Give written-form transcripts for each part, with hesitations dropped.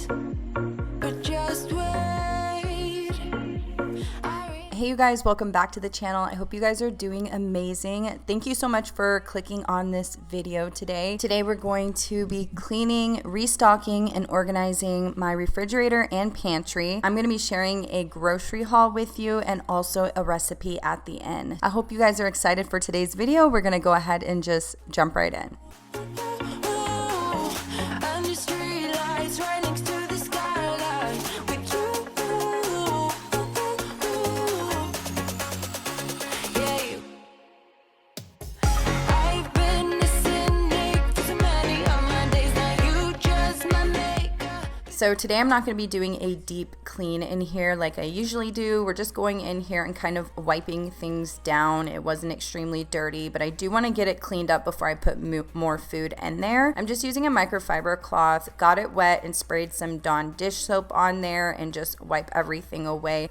but just wait. Hey you guys, welcome back to the channel. I hope you guys are doing amazing. Thank you so much for clicking on this video today. Today we're going to be cleaning, restocking, and organizing my refrigerator and pantry. I'm going to be sharing a grocery haul with you and also a recipe at the end. I hope you guys are excited for today's video. We're going to go ahead and just jump right in. So today I'm not going to be doing a deep clean in here like I usually do. We're just going in here and kind of wiping things down. It wasn't extremely dirty, but I do want to get it cleaned up before I put more food in there. I'm just using a microfiber cloth, got it wet and sprayed some Dawn dish soap on there and just wipe everything away.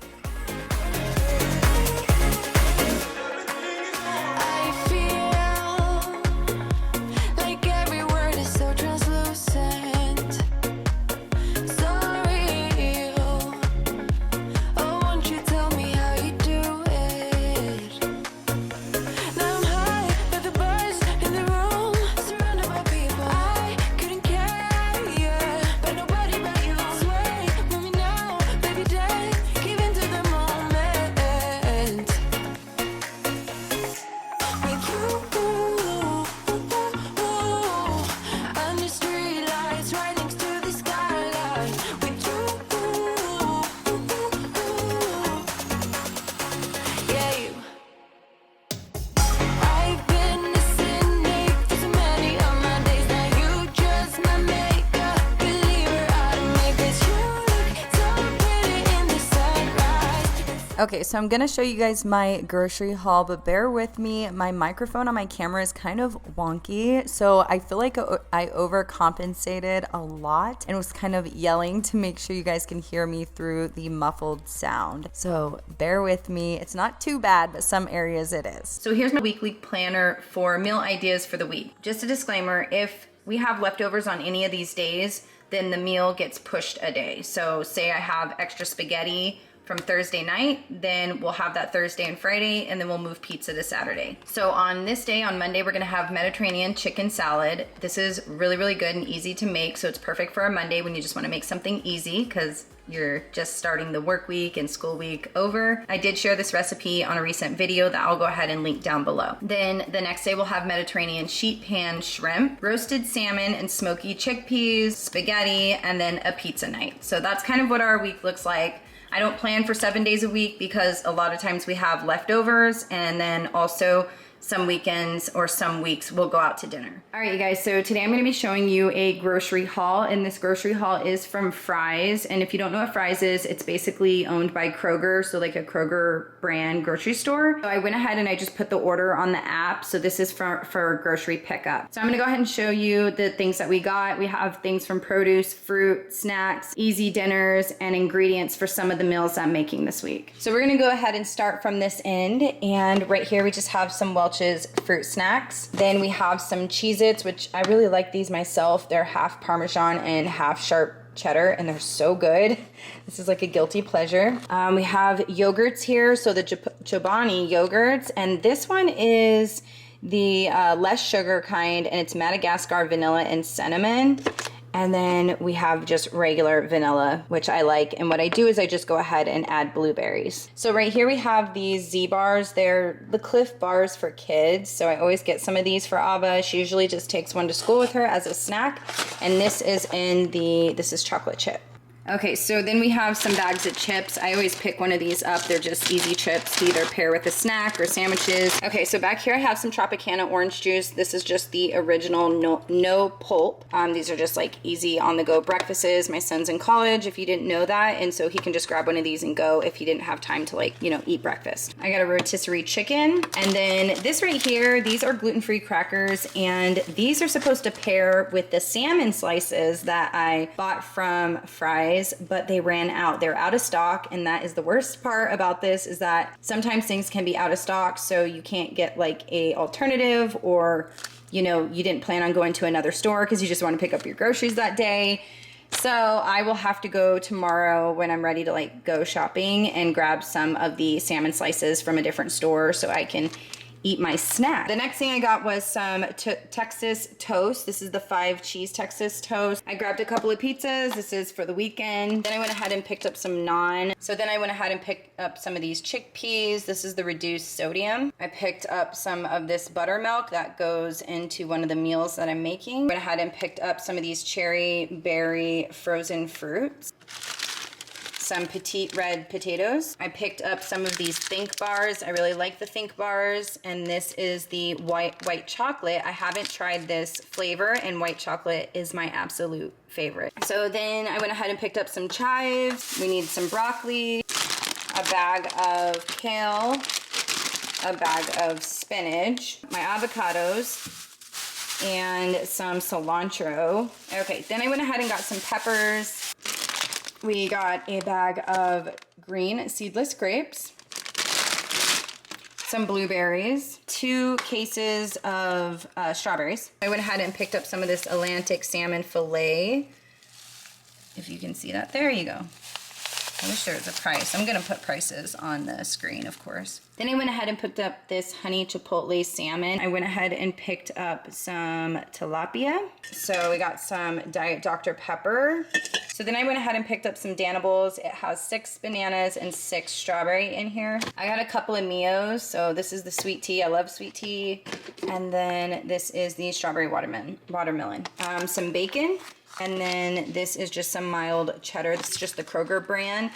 Okay, so I'm gonna show you guys my grocery haul, but bear with me. My microphone on my camera is kind of wonky, so I feel like I overcompensated a lot and was kind of yelling to make sure you guys can hear me through the muffled sound. So bear with me. It's not too bad, but some areas it is. So here's my weekly planner for meal ideas for the week. Just a disclaimer, if we have leftovers on any of these days, then the meal gets pushed a day. So say I have extra spaghetti from Thursday night, then we'll have that Thursday and Friday, and then we'll move pizza to Saturday. So on this day, on Monday, we're gonna have Mediterranean chicken salad. This is really, really good and easy to make, so it's perfect for a Monday when you just wanna make something easy, because you're just starting the work week and school week over. I did share this recipe on a recent video that I'll go ahead and link down below. Then the next day we'll have Mediterranean sheet pan shrimp, roasted salmon and smoky chickpeas, spaghetti, and then a pizza night. So that's kind of what our week looks like. I don't plan for 7 days a week because a lot of times we have leftovers, and then also some weekends or some weeks we'll go out to dinner. All right, you guys, so today I'm gonna be showing you a grocery haul, and this grocery haul is from Fry's. And if you don't know what Fry's is, it's basically owned by Kroger, so like a Kroger brand grocery store. So I went ahead and I just put the order on the app. So this is for grocery pickup. So I'm gonna go ahead and show you the things that we got. We have things from produce, fruit, snacks, easy dinners, and ingredients for some of the meals I'm making this week. So we're gonna go ahead and start from this end, and right here we just have some Welch's fruit snacks. Then we have some Cheez-Its, which I really like these myself. They're half Parmesan and half sharp cheddar, and they're so good. This is like a guilty pleasure. We have yogurts here, so the Chobani yogurts, and this one is the less sugar kind, and it's Madagascar vanilla and cinnamon. And then we have just regular vanilla, which I like. And what I do is I just go ahead and add blueberries. So right here we have these Z bars. They're the Cliff bars for kids. So I always get some of these for Ava. She usually just takes one to school with her as a snack. And this is this is chocolate chip. Okay, so then we have some bags of chips. I always pick one of these up. They're just easy chips to either pair with a snack or sandwiches. Okay, so back here I have some Tropicana orange juice. This is just the original no pulp. These are just like easy on the go breakfasts. My son's in college, if you didn't know that, and so he can just grab one of these and go if he didn't have time to, like, you know, eat breakfast. I got a rotisserie chicken, and then this right here, these are gluten-free crackers, and these are supposed to pair with the salmon slices that I bought from Fry's, but they ran out. They're out of stock, and that is the worst part about this, is that sometimes things can be out of stock, so you can't get like a alternative, or you know, you didn't plan on going to another store because you just want to pick up your groceries that day. So I will have to go tomorrow when I'm ready to like go shopping and grab some of the salmon slices from a different store so I can eat my snack. The next thing I got was some Texas toast. This is the 5 cheese Texas toast. I grabbed a couple of pizzas. This is for the weekend. Then I went ahead and picked up some naan. So then I went ahead and picked up some of these chickpeas. This is the reduced sodium. I picked up some of this buttermilk that goes into one of the meals that I'm making. Went ahead and picked up some of these cherry berry frozen fruits. Some petite red potatoes. I picked up some of these Think bars. I really like the Think bars, and this is the white chocolate. I haven't tried this flavor, and white chocolate is my absolute favorite. So then I went ahead and picked up some chives. We need some broccoli, a bag of kale, a bag of spinach, my avocados, and some cilantro. Okay, then I went ahead and got some peppers. We got a bag of green seedless grapes, some blueberries, 2 cases of strawberries. I went ahead and picked up some of this Atlantic salmon fillet. If you can see that, there you go. I wish there was a price. I'm gonna put prices on the screen, of course. Then I went ahead and picked up this honey chipotle salmon. I went ahead and picked up some tilapia. So we got some Diet Dr. Pepper. So then I went ahead and picked up some Danables. It has 6 bananas and 6 strawberry in here. I got a couple of Mios. So this is the sweet tea. I love sweet tea. And then this is the strawberry watermelon. Some bacon. And then this is just some mild cheddar. This is just the Kroger brand.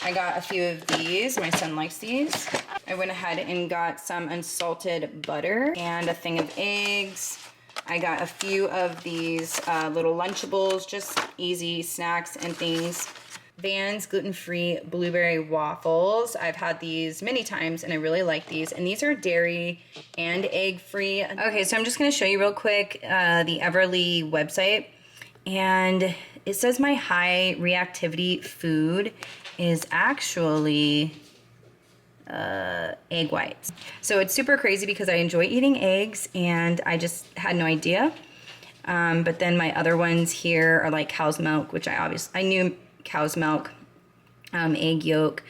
I got a few of these. My son likes these. I went ahead and got some unsalted butter and a thing of eggs. I got a few of these little Lunchables, just easy snacks and things. Vans gluten-free blueberry waffles. I've had these many times and I really like these. And these are dairy and egg-free. Okay, so I'm just gonna show you real quick the Everly website. And it says my high reactivity food is actually egg whites. So it's super crazy because I enjoy eating eggs and I just had no idea. But then my other ones here are like cow's milk, which I knew cow's milk, egg yolk,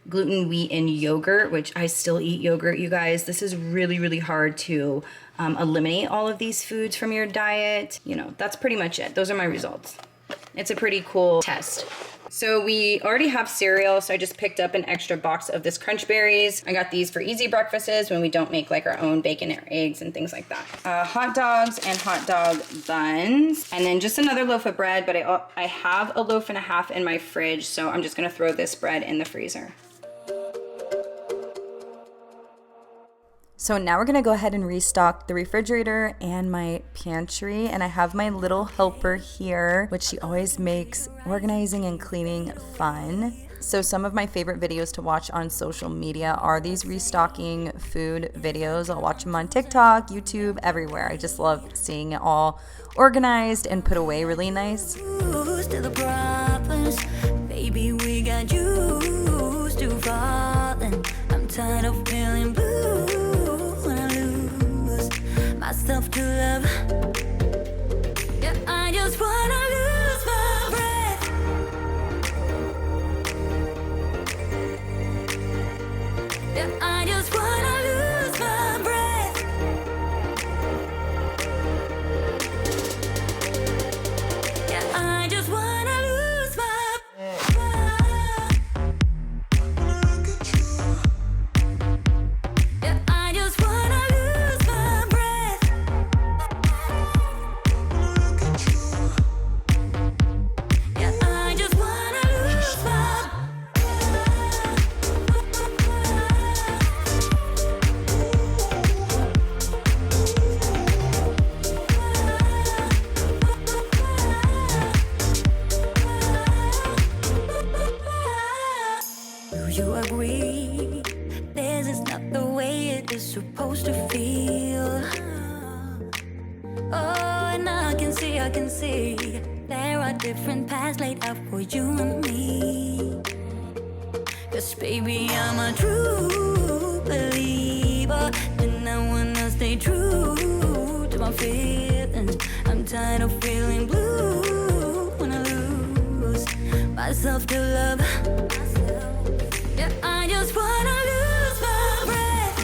gluten, wheat, and yogurt, which I still eat yogurt, you guys. This is really, really hard to eliminate all of these foods from your diet. You know, that's pretty much it. Those are my results. It's a pretty cool test. So we already have cereal, so I just picked up an extra box of this Crunch Berries. I got these for easy breakfasts when we don't make like our own bacon or eggs and things like that. Hot dogs and hot dog buns. And then just another loaf of bread, but I have a loaf and a half in my fridge, so I'm just gonna throw this bread in the freezer. So now we're gonna go ahead and restock the refrigerator and my pantry. And I have my little helper here, which she always makes organizing and cleaning fun. So some of my favorite videos to watch on social media are these restocking food videos. I'll watch them on TikTok, YouTube, everywhere. I just love seeing it all organized and put away really nice. Baby, we got used to falling. I'm tired of feeling blue when I lose myself to love. Yeah, I just wanna lose my breath. Yeah, I just wanna lose my breath. Yeah, I just wanna lose my breath. Yeah, I just wanna lose my breath. Yeah, I just wanna lose my Do you agree? This is not the way it is supposed to feel. Oh, and I can see there are different paths laid out for you and me. 'Cause baby, I'm a true believer, and I wanna stay true to my feelings. I'm tired of feeling blue when I lose myself to love. Yeah, I just wanna lose my breath.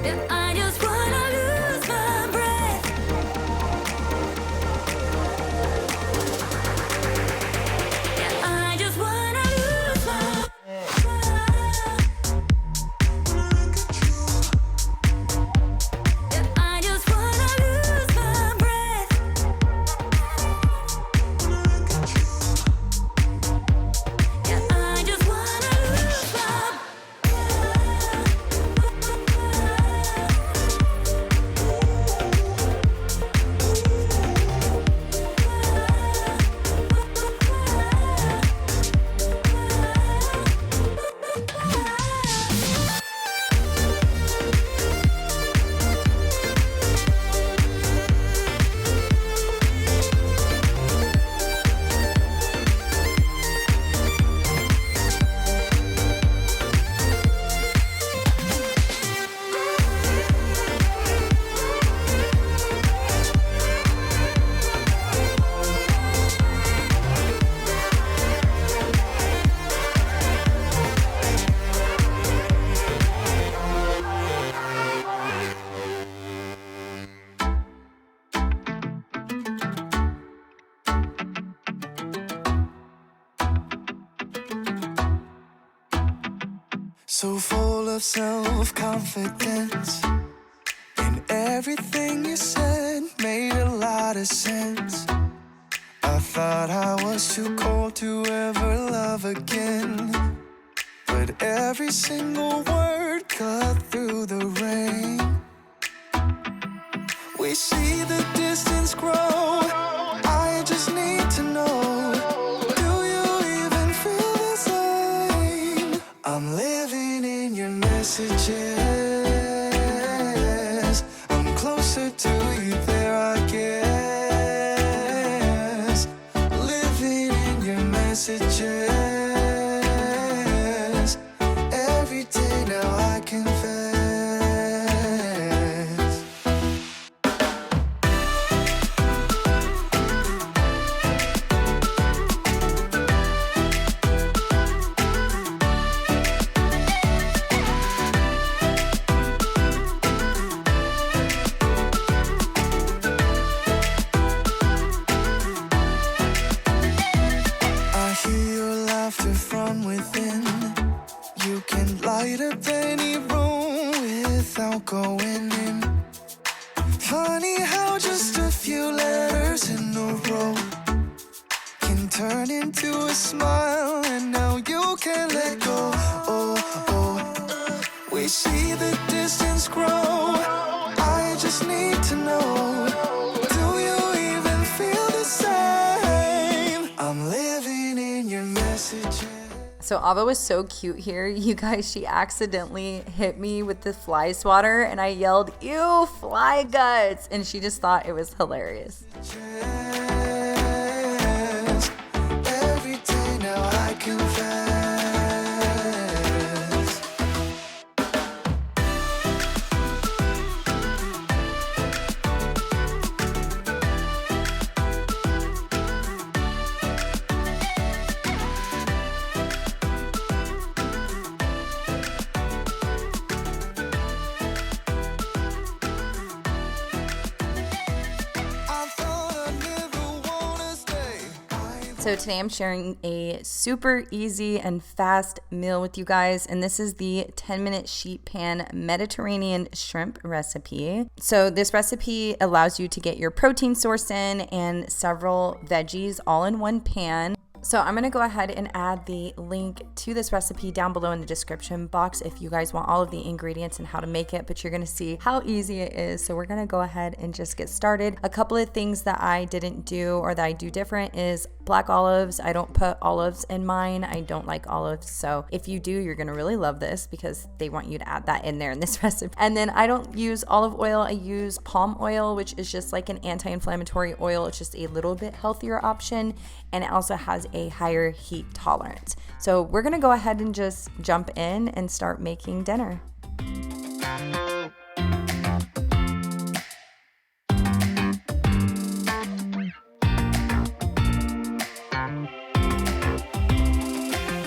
Yeah, I just wanna lose my breath. Yeah, I just wanna lose my Yeah, I just wanna lose my breath. Yeah, I just wanna lose my So full of self-confidence, and everything you said made a lot of sense. I thought I was too cold to ever love again, but every single word cut through the rain. We see the distance grow, I just need to know, do you even feel the same? I'm living in your messages, I'm closer to you there I guess. Living in your messages, every day now I confess. I hear your laughter from within. You can light up any room without going in. Funny how just a few letters in a row can turn into a smile, and now you can't let go. Oh, oh. We see the distance grow, I just need to know, do you even feel the same? I'm living in your messages. So Ava was so cute here. You guys, she accidentally hit me with the fly swatter and I yelled, "Ew, fly guts." And she just thought it was hilarious. Every day now I confess. I thought I'd never wanna stay. So today I'm sharing a super easy and fast meal with you guys, and this is the 10-minute sheet pan Mediterranean shrimp recipe. So this recipe allows you to get your protein source in and several veggies all in one pan. So I'm going to go ahead and add the link to this recipe down below in the description box if you guys want all of the ingredients and how to make it, but you're going to see how easy it is. So we're going to go ahead and just get started. A couple of things that I didn't do or that I do different is black olives. I don't put olives in mine. I don't like olives. So if you do, you're going to really love this because they want you to add that in there in this recipe. And then I don't use olive oil. I use palm oil, which is just like an anti-inflammatory oil. It's just a little bit healthier option, and it also has a higher heat tolerance. So we're gonna go ahead and just jump in and start making dinner.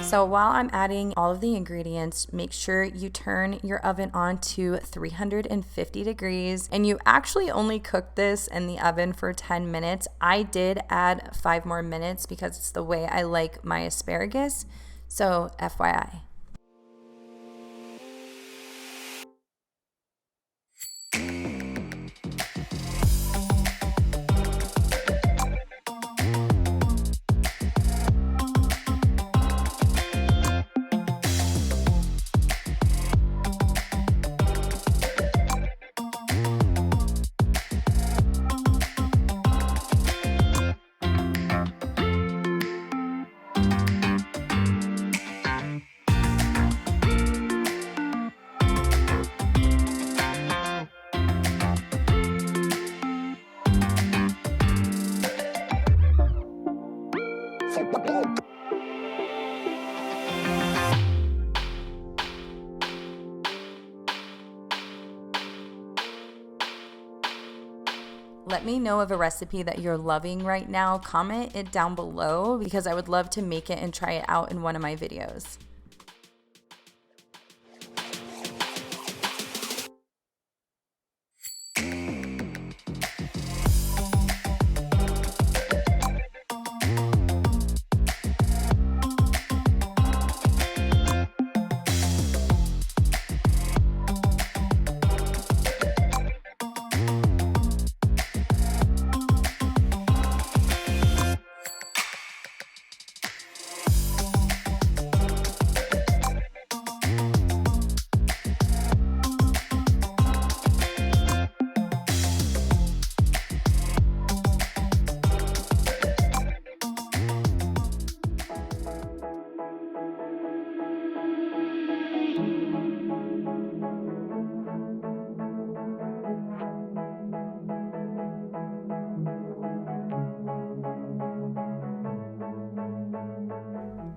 So while I'm adding all of the ingredients, make sure you turn your oven on to 350 degrees, and you actually only cook this in the oven for 10 minutes. I did add 5 more minutes because it's the way I like my asparagus, so FYI. Let me know of a recipe that you're loving right now. Comment it down below because I would love to make it and try it out in one of my videos.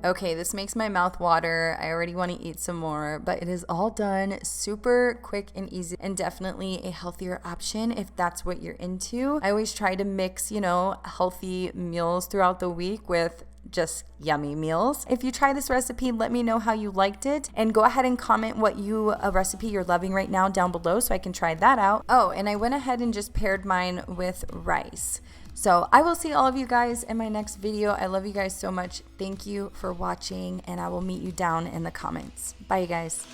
Okay, this makes my mouth water. I already want to eat some more, but it is all done. Super quick and easy, and definitely a healthier option if that's what you're into. I always try to mix, healthy meals throughout the week with just yummy meals. If you try this recipe, let me know how you liked it, and go ahead and comment a recipe you're loving right now down below so I can try that out. Oh, and I went ahead and just paired mine with rice. So I will see all of you guys in my next video. I love you guys so much. Thank you for watching, and I will meet you down in the comments. Bye, you guys.